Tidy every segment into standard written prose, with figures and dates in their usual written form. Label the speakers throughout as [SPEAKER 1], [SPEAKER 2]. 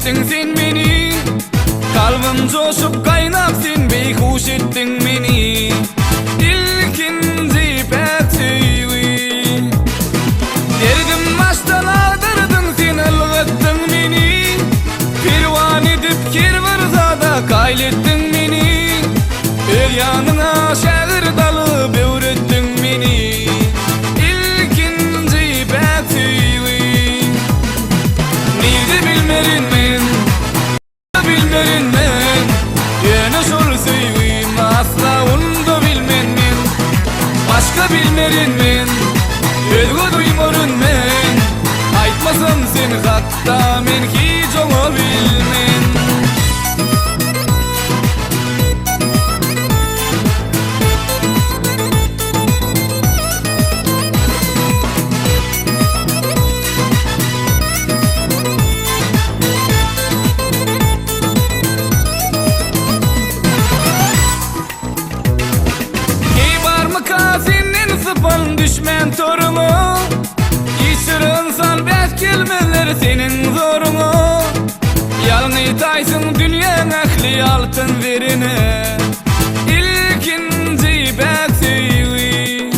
[SPEAKER 1] ettin sen meni. Kalbim coşup kaynap sen beyhuş ettin meni. İlkinci pek süyü derdim baştan ağdırdın sen ılgıttın meni. Pirvan edip kirvarzada kaylettin meni. El yanına şağır dalı böğrettin meni. İlkinci pek süyü neydi bilmerin men, bilmerin men. Yine şol süyüyüm asla onu bilmen men. Başka bilmerin men, özgü duymarın men. Aytmasam sen hatta men hiç onu bilmen. Sıpan düşmen torunu, İçirinsan beş kelmeler senin zorunu. Yalnız taysın dünyanın ahli altın verine. İlkinci pek süyü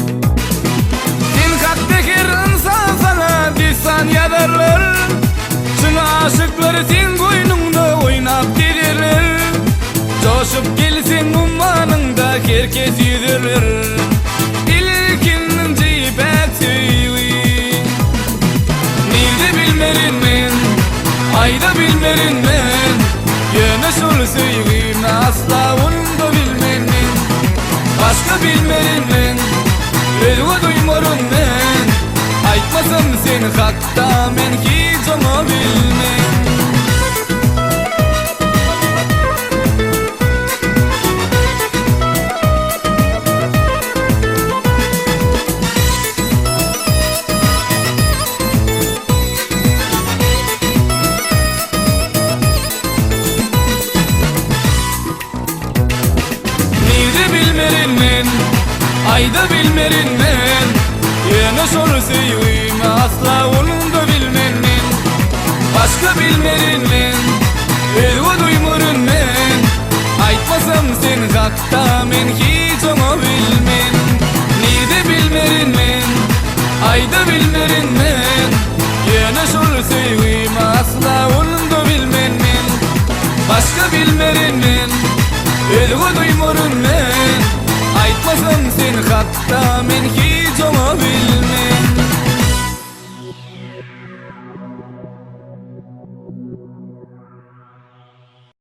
[SPEAKER 1] sen kalptekir insan sana dissan yadarlar. Şun aşıklar sen koynunda oynap giderler. Coşup gelsin ummanında herkes yüzürler. Ayda bilmerin men, yine şol süyüyüm asla onu bilmen men. Başka bilmerin men, özgü duymarın men. Aytmasam sen hatta men hiç onu bilmen. Ayda bilmerin men, yine şol süyüyüm asla onu da bilmen men. Başka bilmerin men, özgü duymarın men. Aytmasam sen hatta men hiç onu bilmen. Neyde bilmerin men, ayda bilmerin men. Yine şol süyüyüm asla onu da bilmen men. Başka bilmerin men, özgü duymarın men. Aytmasam sen hatta men hiç onu bilmen.